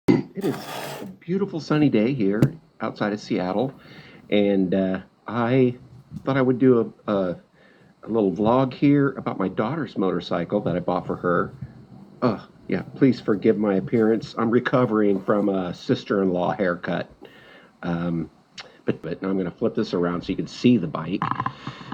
It is a beautiful sunny day here outside of Seattle, and I thought I would do a little vlog here about my daughter's motorcycle that I bought for her. Yeah, please forgive my appearance. I'm recovering from a sister-in-law haircut. Um, but now I'm going to flip this around so you can see the bike.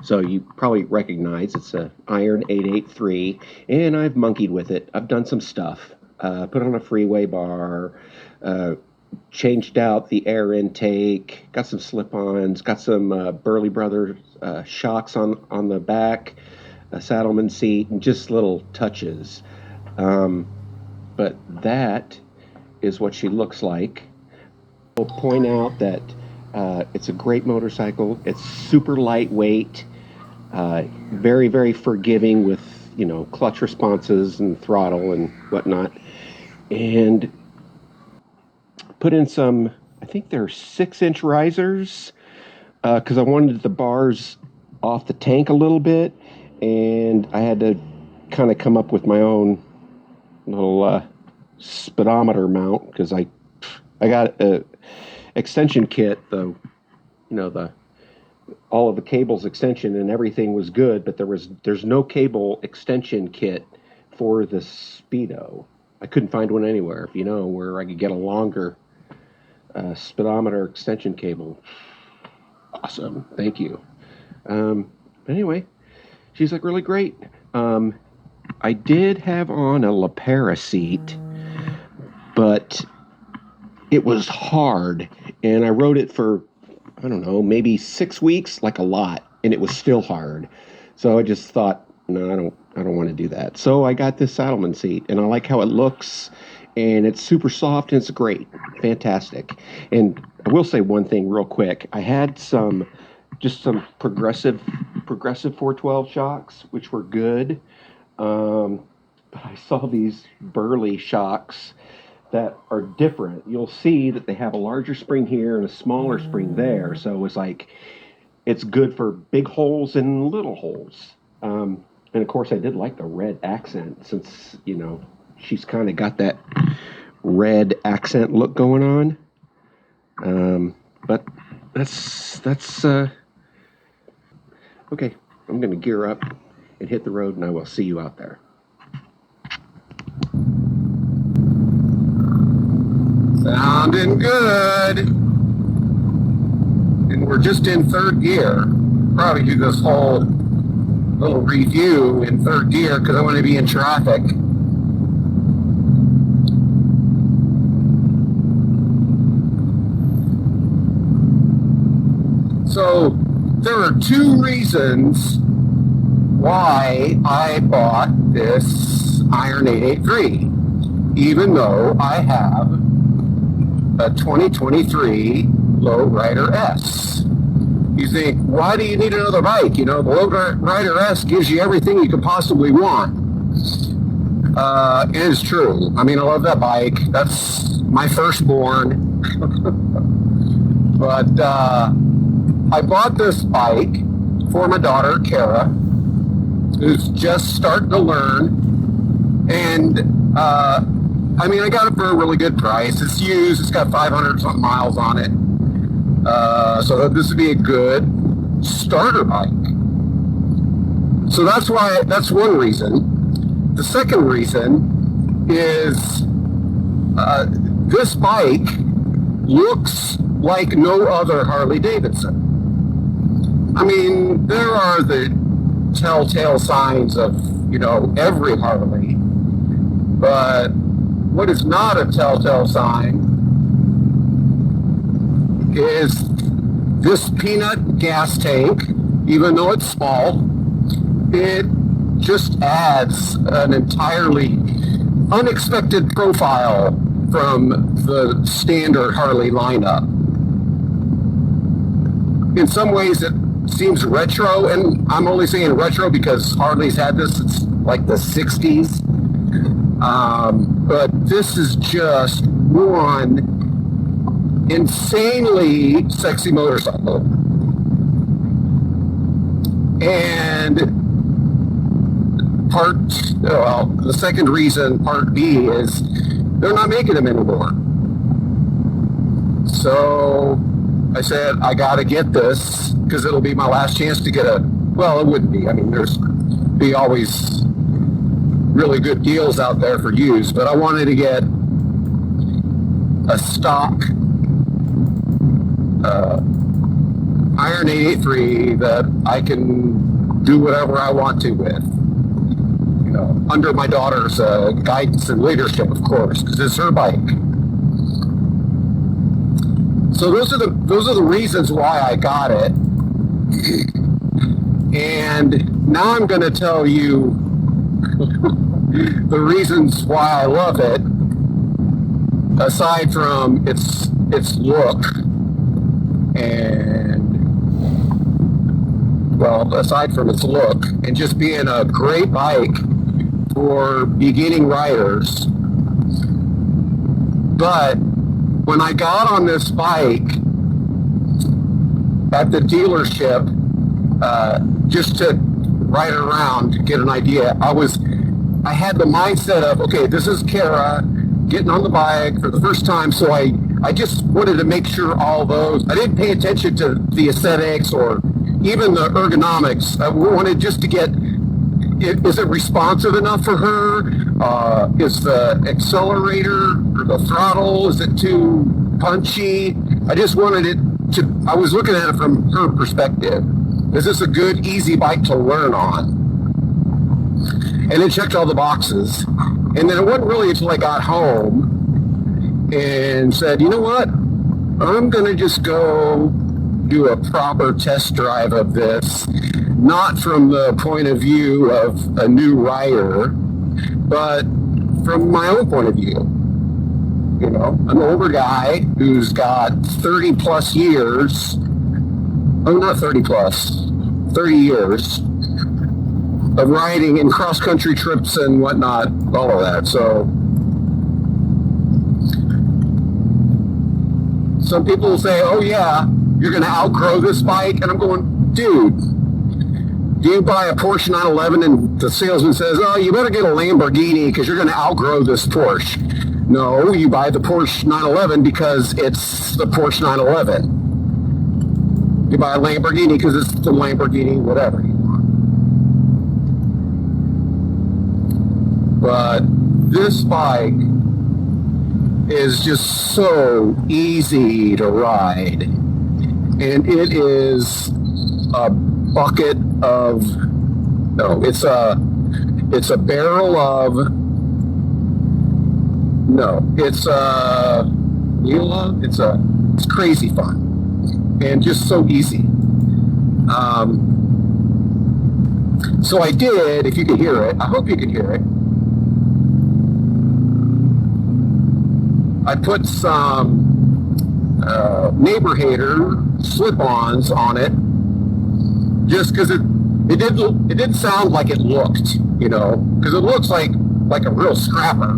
So you probably recognize it's a Iron 883, and I've monkeyed with it. I've done some stuff. Put on a freeway bar, uh, changed out the air intake, got some slip-ons, got some Burley Brothers shocks on the back, a Saddleman seat, and just little touches. Um, but that is what she looks like. Will point out that it's a great motorcycle. It's super lightweight, very, very forgiving with, clutch responses and throttle and whatnot. And put in some, I think they're 6-inch risers because I wanted the bars off the tank a little bit. And I had to kind of come up with my own little speedometer mount because I got a extension kit, the all of the cables extension and everything was good, but there's no cable extension kit for the Speedo. I couldn't find one anywhere, if you know, where I could get a longer speedometer extension cable. Awesome, thank you. But anyway, she's like really great. I did have on a Lapera seat, but it was hard, and I rode it for, I don't know, maybe 6 weeks, like a lot, and it was still hard. So I just thought, no, I don't want to do that. So I got this Saddleman seat, and I like how it looks, and it's super soft, and it's great, fantastic. And I will say one thing real quick. I had just some progressive 412 shocks, which were good. But I saw these Burley shocks that are different. You'll see that they have a larger spring here and a smaller spring there. So it's like, it's good for big holes and little holes. And of course, I did like the red accent since, she's kind of got that red accent look going on. But that's okay. I'm going to gear up and hit the road, and I will see you out there. Sounding good. And we're just in third gear. Probably do this whole little review in third gear because I want to be in traffic. So there are two reasons why I bought this Iron 883, even though I have a 2023 Lowrider S. You think, why do you need another bike? The Lowrider S gives you everything you could possibly want. It is true. I love that bike. That's my firstborn. But I bought this bike for my daughter, Kara, who's just starting to learn. And I got it for a really good price. It's used. It's got 500 something miles on it. So this would be a good starter bike. So that's one reason. The second reason is this bike looks like no other Harley Davidson. There are the telltale signs of, every Harley, but what is not a telltale sign is this peanut gas tank. Even though it's small, it just adds an entirely unexpected profile from the standard Harley lineup. In some ways it seems retro, and I'm only saying retro because Harley's had this since like the 60s. But this is just one insanely sexy motorcycle. And the second reason, part B, is they're not making them anymore. So I said, I got to get this because it'll be my last chance to get well, it wouldn't be. I mean, there's be always really good deals out there for used, but I wanted to get a stock iron 883 that I can do whatever I want to with, under my daughter's guidance and leadership, of course, because it's her bike. So those are the reasons why I got it. And now I'm going to tell you the reasons why I love it, aside from its look aside from its look and just being a great bike for beginning riders. But when I got on this bike at the dealership, just to ride around to get an idea, I had the mindset of, okay, this is Kara getting on the bike for the first time, so I just wanted to make sure all those, I didn't pay attention to the aesthetics or even the ergonomics. I wanted just to get, is it responsive enough for her? Is the accelerator or the throttle, is it too punchy? I just wanted it to, I was looking at it from her perspective. Is this a good, easy bike to learn on? And it checked all the boxes. And then it wasn't really until I got home and said, you know what? I'm going to just go do a proper test drive of this, not from the point of view of a new rider, but from my own point of view. I'm an older guy who's got 30 plus years, not 30 plus, 30 years of riding and cross-country trips and whatnot, all of that. So some people say, oh yeah, you're going to outgrow this bike. And I'm going, dude, do you buy a Porsche 911 and the salesman says, oh, you better get a Lamborghini because you're going to outgrow this Porsche? No, you buy the Porsche 911 because it's the Porsche 911. You buy a Lamborghini because it's the Lamborghini, whatever you want. But this bike is just so easy to ride. And it is a bucket of, no, it's a barrel of, no, it's a wheel of, it's crazy fun and just so easy. So I did, if you could hear it, I hope you could hear it. I put some neighbor hater slip-ons on it, just because it didn't sound like it looked, because it looks like a real scrapper,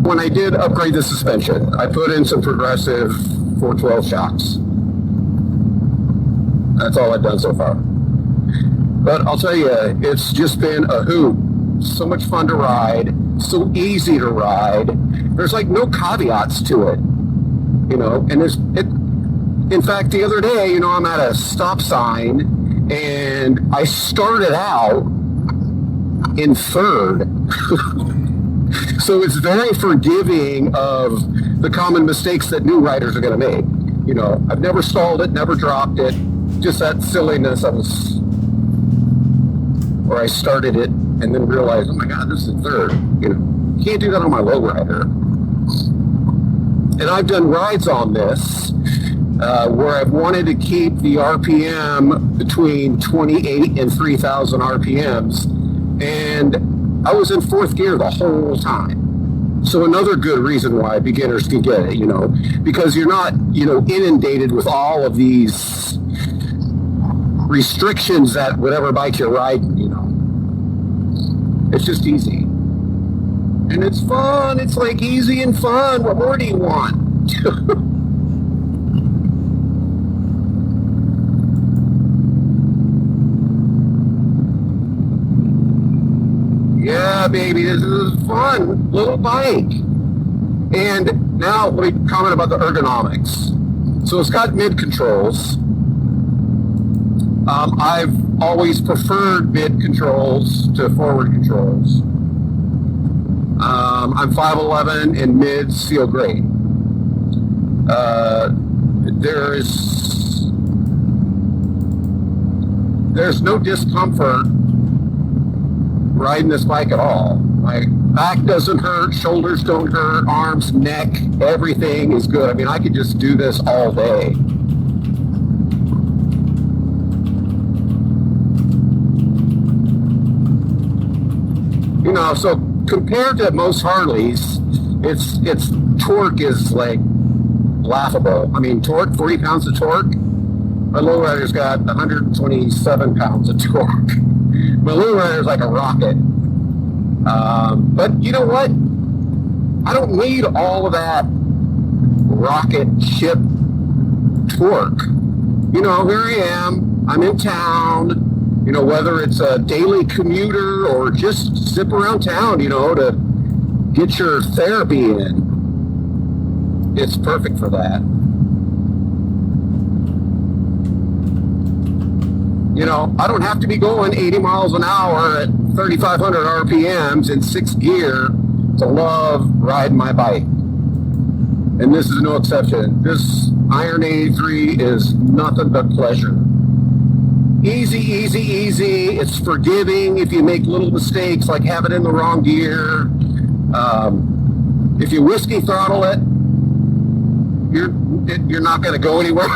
When I did upgrade the suspension, I put in some progressive 412 shocks. That's all I've done so far. But I'll tell you, it's just been a hoot. So much fun to ride, so easy to ride. There's like no caveats to it, and in fact, the other day, I'm at a stop sign and I started out in third. So it's very forgiving of the common mistakes that new riders are going to make. I've never stalled it, never dropped it, just that silliness. Where I started it and then realized, oh my God, this is third. Can't do that on my lowrider. And I've done rides on this where I've wanted to keep the RPM between 28 and 3,000 RPMs. And I was in fourth gear the whole time. So another good reason why beginners can get it, because you're not, inundated with all of these restrictions that whatever bike you're riding, It's just easy. And it's fun. It's like easy and fun. What more do you want? Yeah, yeah, baby, this is a fun little bike. And now let me comment about the ergonomics. So it's got mid controls. I've always preferred mid controls to forward controls. I'm 5'11", and mids feel great. There's no discomfort riding this bike at all. My back doesn't hurt, shoulders don't hurt, arms, neck, everything is good. I mean, I could just do this all day. You know, so compared to most Harleys, its torque is like laughable. I mean, torque, 40 pounds of torque. My lowrider's got 127 pounds of torque. My lowrider's like a rocket. But you know what? I don't need all of that rocket ship torque. You know, here I am. I'm in town. You know, whether it's a daily commuter or just zip around town, you know, to get your therapy in. It's perfect for that. You know, I don't have to be going 80 miles an hour at 3,500 RPMs in 6th gear to love riding my bike. And this is no exception. This Iron 83 is nothing but pleasure. Easy, easy, easy. It's forgiving if you make little mistakes like have it in the wrong gear. If you whiskey throttle it, you're not going to go anywhere.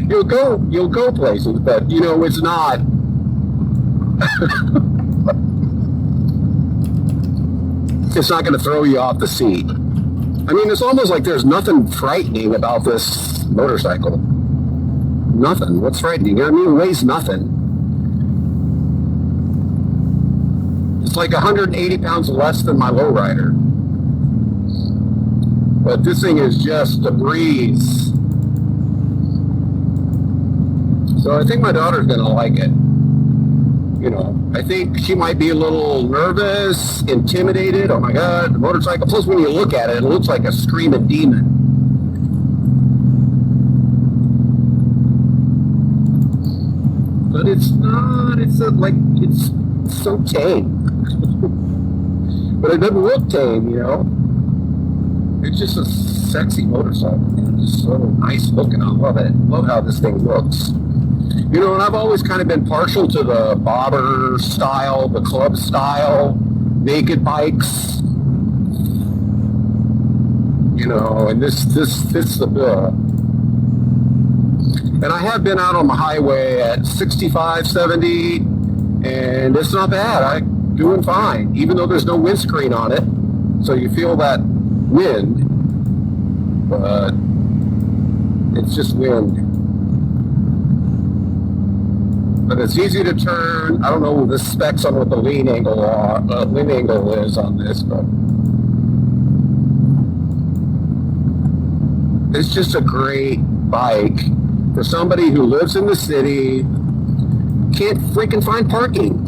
You'll go places, but you know it's not. It's not going to throw you off the seat. I mean, it's almost like there's nothing frightening about this motorcycle. Nothing. What's frightening? I mean, it weighs nothing. It's like 180 pounds less than my lowrider. But this thing is just a breeze. So I think my daughter's going to like it. You know, I think she might be a little nervous, intimidated. Oh my God, the motorcycle. Plus, when you look at it, it looks like a screaming demon. But it's not. It's so tame. But it doesn't look tame, you know. It's just a sexy motorcycle. It's so nice looking. I love it. Love how this thing looks. You know, and I've always kind of been partial to the bobber style, the club style, naked bikes. You know, and this fits the bill. And I have been out on the highway at 65, 70, and it's not bad. I'm doing fine, even though there's no windscreen on it. So you feel that wind, but it's just wind. But it's easy to turn. I don't know the specs on what the lean angle is on this, but it's just a great bike for somebody who lives in the city, can't freaking find parking.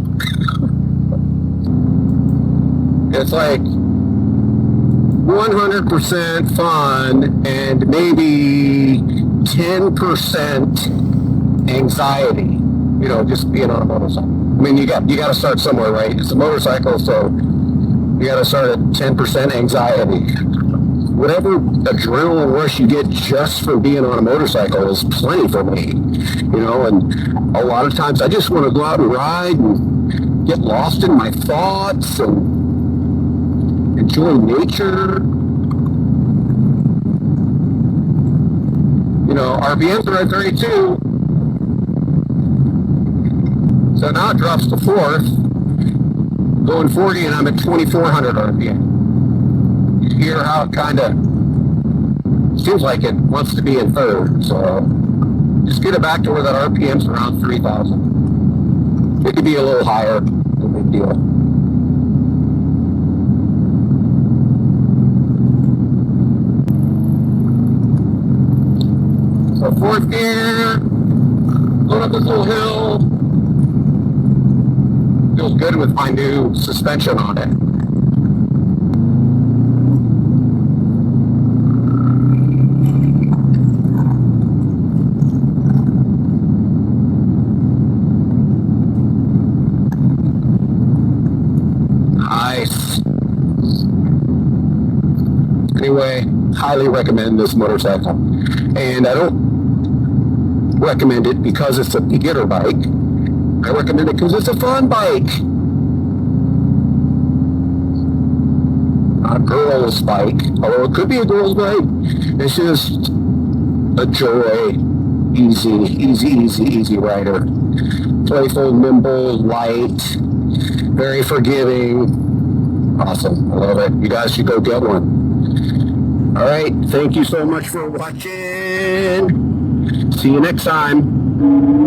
It's like 100% fun and maybe 10% anxiety. You know, just being on a motorcycle. I mean, you got to start somewhere, right? It's a motorcycle, so you got to start at 10% anxiety. Whatever adrenaline rush you get just for being on a motorcycle is plenty for me. You know, and a lot of times I just want to go out and ride and get lost in my thoughts and enjoy nature. You know, RPMs are at 32. So now it drops to 4th, going 40, and I'm at 2,400 RPM. You hear how it kind of seems like it wants to be in 3rd. So just get it back to where that RPM's around 3,000. It could be a little higher, no big deal. So 4th gear, going up this little hill. Feels good with my new suspension on it. Nice. Anyway, highly recommend this motorcycle. And I don't recommend it because it's a beginner bike. I recommend it because it's a fun bike. Not a girl's bike, although it could be a girl's bike. It's just a joy. Easy rider. Playful, nimble, light, very forgiving. Awesome. I love it. You guys should go get one. All right. Thank you so much for watching. See you next time.